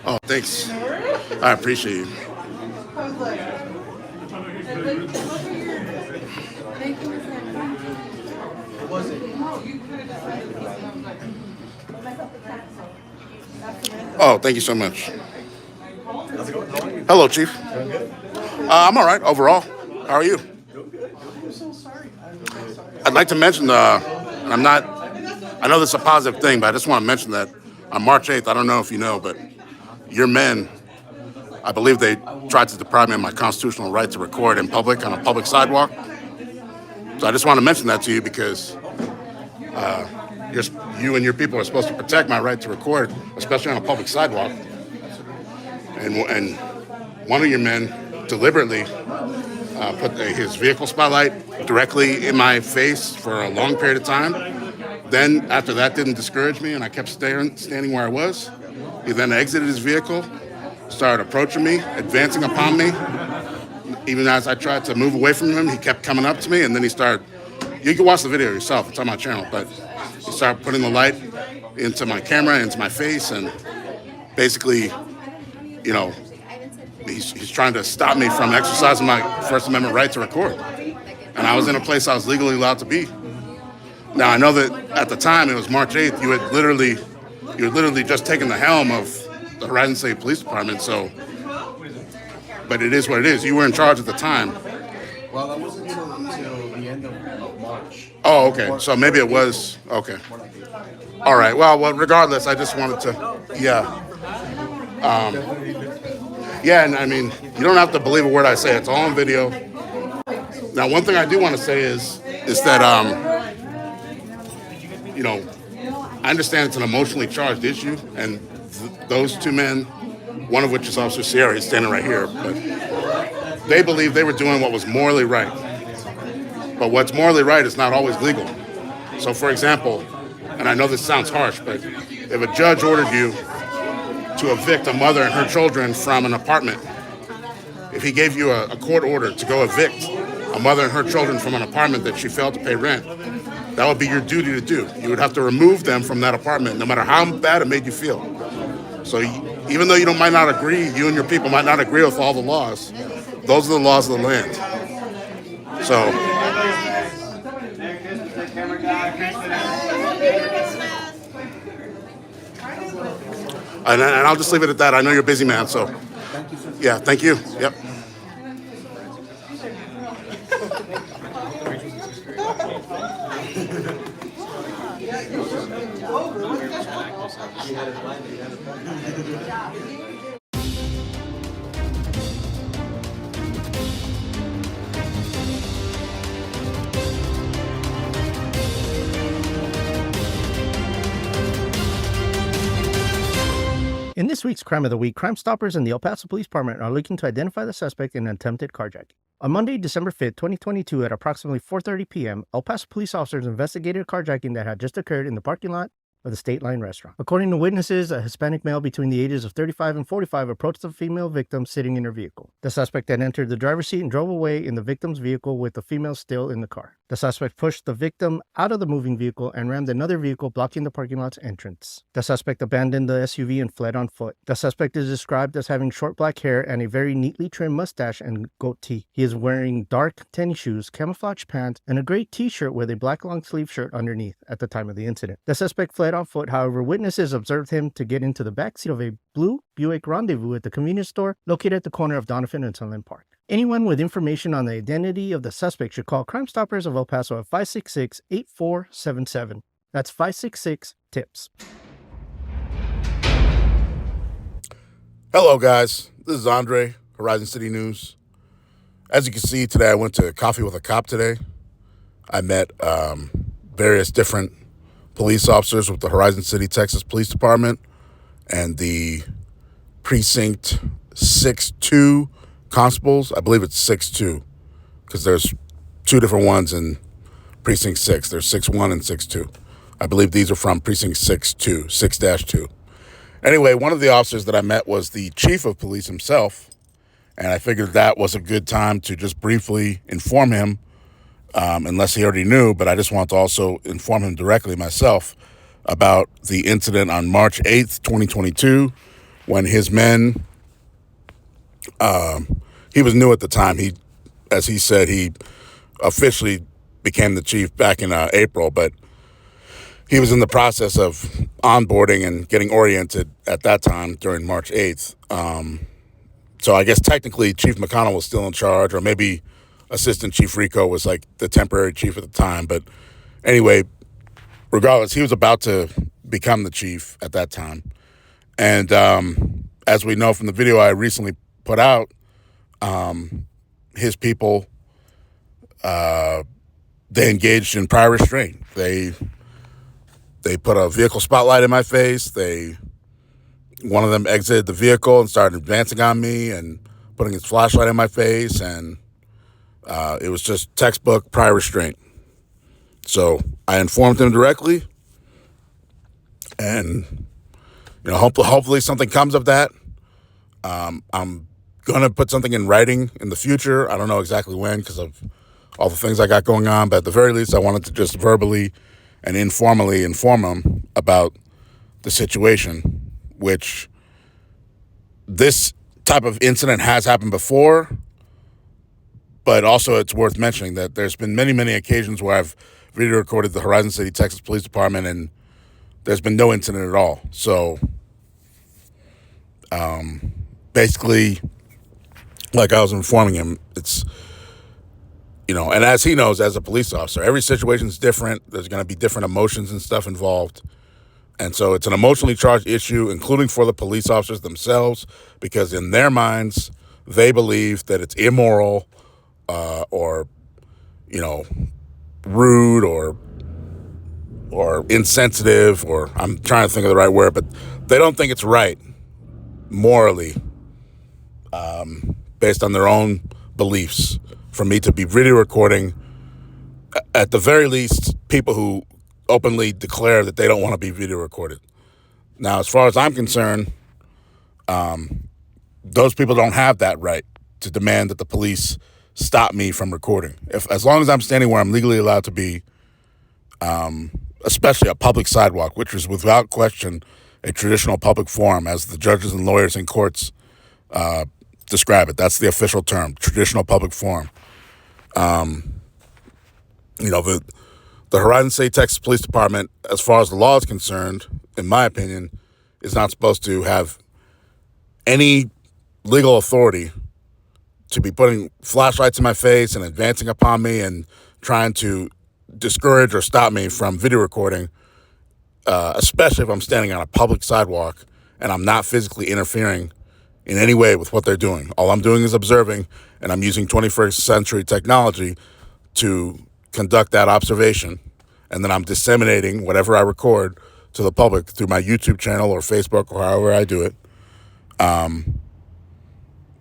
Oh, thanks. I appreciate you. Oh, thank you so much. Hello, Chief. I'm all right overall. How are you? I'd like to mention, and I know this is a positive thing, but I just want to mention that on March 8th, I don't know if you know, but your men, I believe they tried to deprive me of my constitutional right to record in public on a public sidewalk. So I just want to mention that to you because you and your people are supposed to protect my right to record, especially on a public sidewalk. And one of your men deliberately put his vehicle spotlight directly in my face for a long period of time. Then after that didn't discourage me and I kept standing where I was. He then exited his vehicle, started approaching me, advancing upon me. Even as I tried to move away from him, he kept coming up to me, and then he started, you can watch the video yourself, it's on my channel, but he started putting the light into my camera, into my face, and basically, you know, he's trying to stop me from exercising my First Amendment right to record. And I was in a place I was legally allowed to be. Now, I know that at the time, it was March 8th, you had literally just taken the helm of the Horizon State Police Department, so, but it is what it is. You were in charge at the time. Well, that wasn't until the end of March. Oh, okay, so maybe it was, okay. All right, well, regardless, I just wanted to, yeah. Yeah, and I mean, you don't have to believe a word I say. It's all on video. Now, one thing I do want to say is that, you know, I understand it's an emotionally charged issue, and those two men, one of which is Officer Sierra, he's standing right here, but they believe they were doing what was morally right. But what's morally right is not always legal. So, for example, and I know this sounds harsh, but if a judge ordered you to evict a mother and her children from an apartment, if he gave you a court order to go evict a mother and her children from an apartment that she failed to pay rent, that would be your duty to do. You would have to remove them from that apartment, no matter how bad it made you feel. So even though you might not agree, you and your people might not agree with all the laws, those are the laws of the land. So, and I'll just leave it at that. I know you're a busy man, so yeah, thank you. Yep. In this week's Crime of the Week, Crime Stoppers and the El Paso Police Department are looking to identify the suspect in an attempted carjacking. On Monday, December 5th, 2022 at approximately 4:30 p.m., El Paso police officers investigated a carjacking that had just occurred in the parking lot of the State Line restaurant. According to witnesses, a Hispanic male between the ages of 35 and 45 approached the female victim sitting in her vehicle. The suspect then entered the driver's seat and drove away in the victim's vehicle with the female still in the car. The suspect pushed the victim out of the moving vehicle and rammed another vehicle, blocking the parking lot's entrance. The suspect abandoned the SUV and fled on foot. The suspect is described as having short black hair and a very neatly trimmed mustache and goatee. He is wearing dark tennis shoes, camouflage pants, and a gray t-shirt with a black long-sleeve shirt underneath at the time of the incident. The suspect fled on foot. However, witnesses observed him to get into the backseat of a blue Buick Rendezvous at the convenience store located at the corner of Donovan and Sunland Park. Anyone with information on the identity of the suspect should call Crime Stoppers of El Paso at 566-8477. That's 566-TIPS. Hello, guys. This is Andre, Horizon City News. As you can see, today I went to Coffee with a Cop today. I met various different police officers with the Horizon City, Texas Police Department and the Precinct 6-2 constables. I believe it's 6-2 because there's two different ones in Precinct 6. There's 6-1 and 6-2. I believe these are from Precinct 6-2, 6-2. Anyway, one of the officers that I met was the chief of police himself, and I figured that was a good time to just briefly inform him, unless he already knew, but I just want to also inform him directly myself about the incident on March 8th, 2022, when his men, he was new at the time. As he said, he officially became the chief back in April, but he was in the process of onboarding and getting oriented at that time during March 8th. So I guess technically Chief McConnell was still in charge, or maybe Assistant Chief Rico was like the temporary chief at the time. But anyway, regardless, he was about to become the chief at that time. And as we know from the video I recently put out, his people, they engaged in prior restraint. They put a vehicle spotlight in my face. One of them exited the vehicle and started advancing on me and putting his flashlight in my face. And it was just textbook prior restraint. So I informed him directly. And, hopefully something comes of that. I'm going to put something in writing in the future. I don't know exactly when because of all the things I got going on. But at the very least, I wanted to just verbally and informally inform him about the situation, which this type of incident has happened before, but also it's worth mentioning that there's been many, many occasions where I've video recorded the Horizon City, Texas Police Department, and there's been no incident at all. So basically, like I was informing him, it's, and as he knows, as a police officer, every situation is different. There's going to be different emotions and stuff involved. And so it's an emotionally charged issue, including for the police officers themselves, because in their minds, they believe that it's immoral or rude or insensitive, or I'm trying to think of the right word, but they don't think it's right morally based on their own beliefs for me to be video recording, at the very least, people who openly declare that they don't want to be video recorded. Now, as far as I'm concerned, those people don't have that right to demand that the police stop me from recording. As long as I'm standing where I'm legally allowed to be, especially a public sidewalk, which is without question a traditional public forum, as the judges and lawyers in courts describe it. That's the official term, traditional public forum. The Horizon City, Texas Police Department, as far as the law is concerned, in my opinion, is not supposed to have any legal authority to be putting flashlights in my face and advancing upon me and trying to discourage or stop me from video recording, especially if I'm standing on a public sidewalk and I'm not physically interfering in any way with what they're doing. All I'm doing is observing, and I'm using 21st century technology to conduct that observation, and then I'm disseminating whatever I record to the public through my YouTube channel or Facebook or however I do it.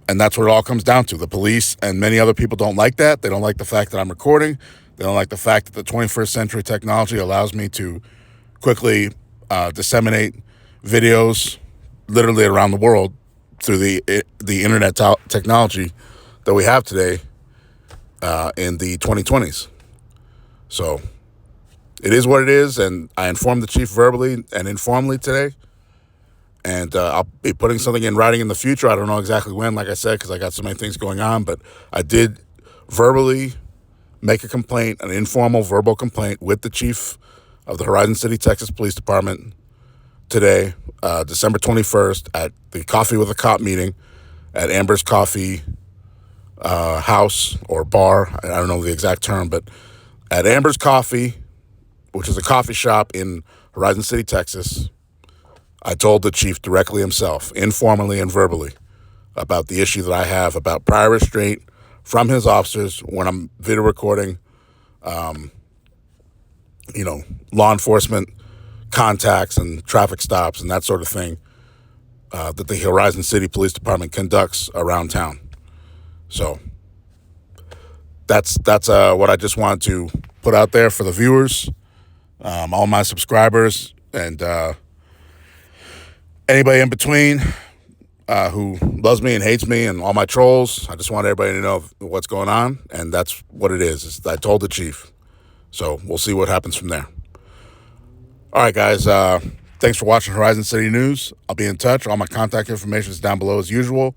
And that's what it all comes down to. The police and many other people don't like that. They don't like the fact that I'm recording. They don't like the fact that the 21st century technology allows me to quickly disseminate videos literally around the world through the internet technology that we have today in the 2020s. So it is what it is, and I informed the chief verbally and informally today, and I'll be putting something in writing in the future. I don't know exactly when, like I said, because I got so many things going on, but I did verbally make a complaint, an informal verbal complaint with the chief of the Horizon City, Texas Police Department today, December 21st, at the Coffee with a Cop meeting at Amber's Coffee house or bar. I don't know the exact term, but at Amber's Coffee, which is a coffee shop in Horizon City, Texas, I told the chief directly himself, informally and verbally, about the issue that I have about prior restraint from his officers when I'm video recording, law enforcement contacts and traffic stops and that sort of thing that the Horizon City Police Department conducts around town. So that's what I just wanted to put out there for the viewers, all my subscribers, and anybody in between who loves me and hates me, and all my trolls. I just want everybody to know what's going on, and that's what it is. I told the chief. So we'll see what happens from there. All right, guys. Thanks for watching Horizon City News. I'll be in touch. All my contact information is down below as usual.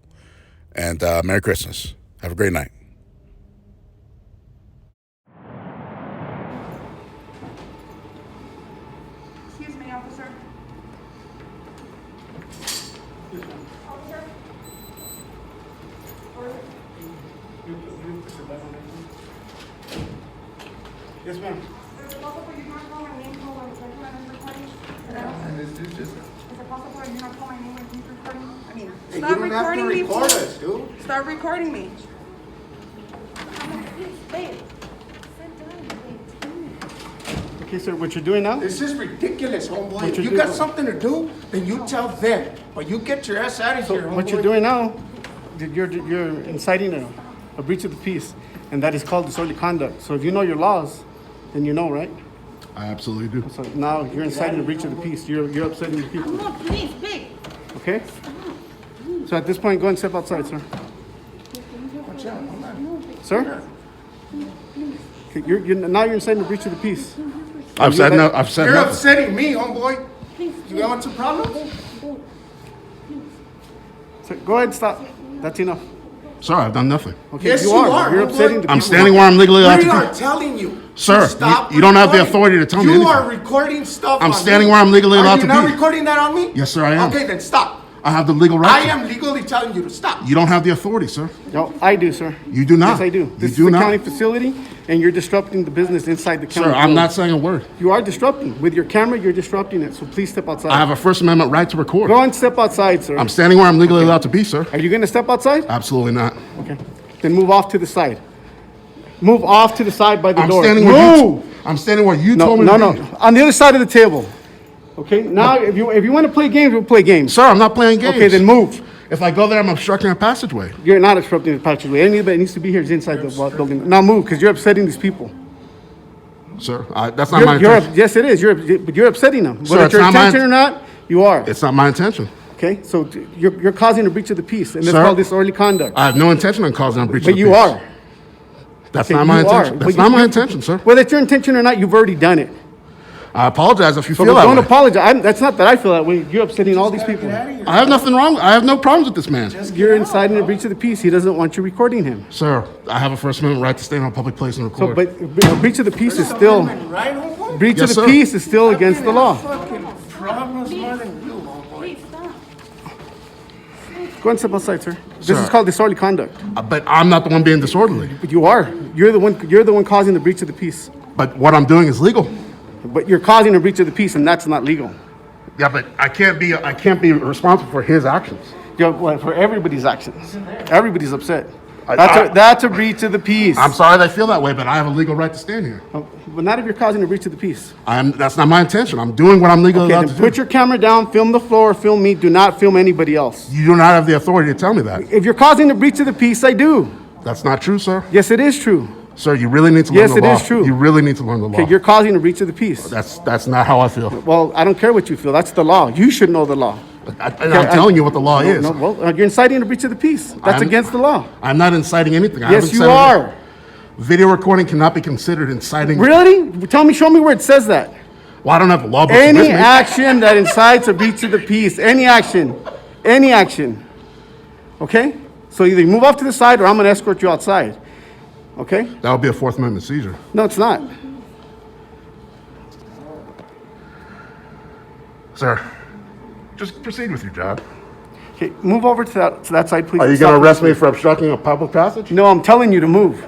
And Merry Christmas. Have a great night. Excuse me, officer. Officer? Yes, ma'am. Is it possible you not call my name while I'm recording? Is it possible you not call my name when he's recording? I mean, Hey, stop you don't have to recording me. record please. us, dude. Start recording me. Babe, sit down, babe. Okay, sir, what you're doing now? This is ridiculous, homeboy. If you're you got doing- something to do, then you tell them. But you get your ass out of here, homeboy. What you're doing now, you're inciting a breach of the peace, and that is called disorderly conduct. So if you know your laws, then you know, right? I absolutely do. So now you're inciting a breach of the peace. You're upsetting the people. Come on, please, babe. Okay? So at this point, go and step outside, sir. Sir? Okay, now you're inciting a breach of the peace. I've said no. I've said You're nothing. upsetting me, homeboy. You want some problems? So go ahead and stop. That's enough. Sir, I've done nothing. Okay, Yes, you you are. are, You're homeboy. upsetting the people. I'm standing where I'm legally allowed We to are do. telling you. Sir, to stop you don't have the recording. authority to tell me You anything. are recording stuff I'm on standing me. where I'm legally allowed Are to you not be. recording that on me? Yes, sir, I am. Okay, then stop. I have the legal right. I to. am legally telling you to stop. You don't have the authority, sir. No, I do, sir. You do not. Yes, I do. You This do is a not. county facility, and you're disrupting the business inside the county. Sir, I'm code. not saying a word. You are disrupting. With your camera, you're disrupting it. So please step outside. I have a First Amendment right to record. Go and step outside, sir. I'm standing where I'm legally allowed to be, sir. Are you going to step outside? Absolutely not. Okay. Then move off to the side. Move off to the side by the I'm door. standing where Move. I'm standing where you No, told me no, to be. no. On the other side of the table. Okay. Now, if you want to play games, we'll play games. Sir, I'm not playing games. Okay, then move. If I go there, I'm obstructing a passageway. You're not obstructing the passageway. Anybody that needs to be here is inside the building. Now move, because you're upsetting these people. Sir, that's not my intention. Yes, it is. But you're upsetting them. Sir, Whether it's it's your not my intention or not, you are. It's not my intention. Okay, so you're causing a breach of the peace, and that's Sir, called disorderly conduct. I have no intention on causing a breach of But the you peace. are. That's Okay, not my you are. intention. That's But not you- my intention, sir. Whether it's your intention or not, you've already done it. I apologize if you So feel that don't way. apologize. That's not that I feel that way. You're upsetting all these people. I have nothing wrong. I have no problems with this man. You're inciting a breach of the peace. He doesn't want you recording him. Sir, I have a First Amendment right to stand on a public place and So, record. but a breach of the peace is still Right, homeboy? breach Yes, of the sir. peace is still against the law. Fucking problems more than you, homeboy. Please, stop. Go and step outside, sir. This Sir. is called disorderly conduct. But I'm not the one being disorderly. But you are. You're the one causing the breach of the peace. But what I'm doing is legal. But you're causing a breach of the peace, and that's not legal. Yeah, but I can't be responsible for his actions. Well, for everybody's actions. Everybody's upset. I- That's a breach of the peace. I'm sorry they feel that way, but I have a legal right to stand here. But not if you're causing a breach of the peace. That's not my intention. I'm doing what I'm legally Okay, allowed then to put do. your camera down, film the floor, film me. Do not film anybody else. You do not have the authority to tell me that. If you're causing a breach of the peace, I do. That's not true, sir. Yes, it is true. Sir, you really need to learn Yes, the it law. is true. You really need to learn the law. Okay, you're causing a breach of the peace. That's not how I feel. Well, I don't care what you feel. That's the law. You should know the law. And I'm telling you what the law is. No, well, you're inciting a breach of the peace. That's against the law. I'm not inciting anything. I Yes, haven't you said are. anything. Video recording cannot be considered inciting. Really? Show me where it says that. Well, I don't have the law book Any with me. action that incites a breach of the peace, any action. Okay? So either you move off to the side or I'm going to escort you outside. Okay? That would be a Fourth Amendment seizure. No, it's not. Sir, just proceed with your job. Okay, move over to that side, please. Are you going to arrest me for obstructing a public passage? No, I'm telling you to move.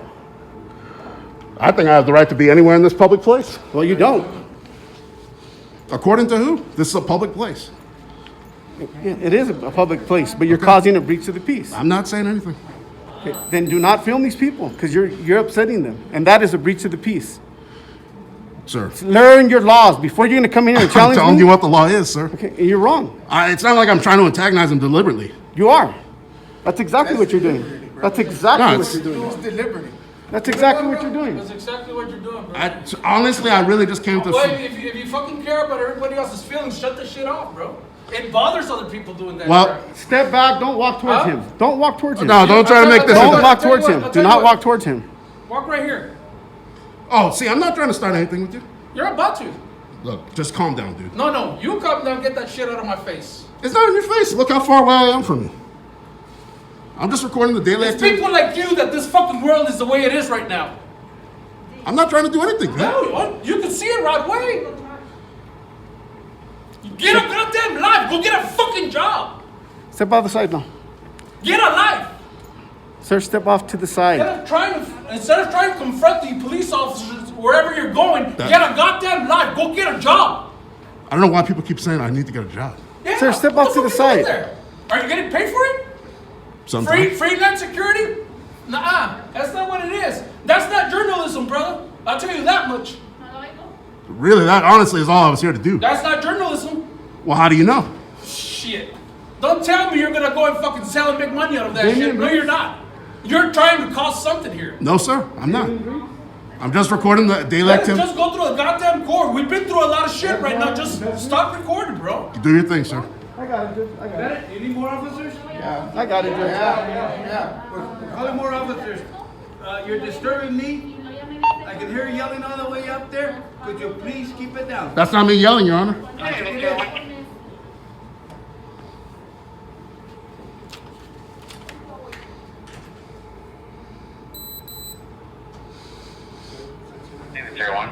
I think I have the right to be anywhere in this public place. Well, you don't. According to who? This is a public place. Yeah, it is a public place, but you're causing a breach of the peace. I'm not saying anything. Okay, then do not film these people because you're upsetting them, and that is a breach of the peace. Sir, Learn your laws before you're going to come in here and I'm challenge telling me. you what the law is, sir. Okay, you're wrong. It's not like I'm trying to antagonize him deliberately. You are. That's exactly what you're doing. That's exactly No, what it's- you're doing. It was deliberate. That's exactly what you're doing. That's exactly what you're doing, bro. Honestly, I really just came to. Well, if you fucking care about everybody else's feelings, shut the shit off, bro. It bothers other people doing that. Well, Step back. Don't walk towards him. Don't walk towards him. No, don't try to make this. Don't walk I'll tell you towards what, him. I'll Do tell you not what. walk towards him. Walk right here. Oh, see, I'm not trying to start anything with you. You're about to. Look, just calm down, dude. No, you come down, get that shit out of my face. It's not in your face. Look how far away I am from you. I'm just recording the daily It's activity. people like you that this fucking world is the way it is right now. I'm not trying to do anything, man. No, you can see it right away. Get a goddamn life. Go get a fucking job. Step off the side now. Get a life. Sir, step off to the side. Instead of trying to confront the police officers wherever you're going, get a goddamn life. Go get a job. I don't know why people keep saying I need to get a job. Yeah, Sir, step what off to the fuck are you doing side. there? Are you getting paid for it? Sometimes. Freelance security? Nah, that's not what it is. That's not journalism, brother. I'll tell you that much. Really, that honestly is all I was here to do. That's not journalism. Well, how do you know? Shit. Don't tell me you're gonna go and fucking sell and make money out of that shit. No, you're not. You're trying to cause something here. No, sir, I'm not. I'm just recording the daily Let's activity. just go through the goddamn court. We've been through a lot of shit right now. Just stop recording, bro. Do your thing, sir. I got it, Judge. I got it. You need more officers? Yeah, I got it, Judge. Yeah. We're calling more officers. You're disturbing me. I can hear you yelling all the way up there. Could you please keep it down? That's not me yelling, Your Honor. It is. Zero 01.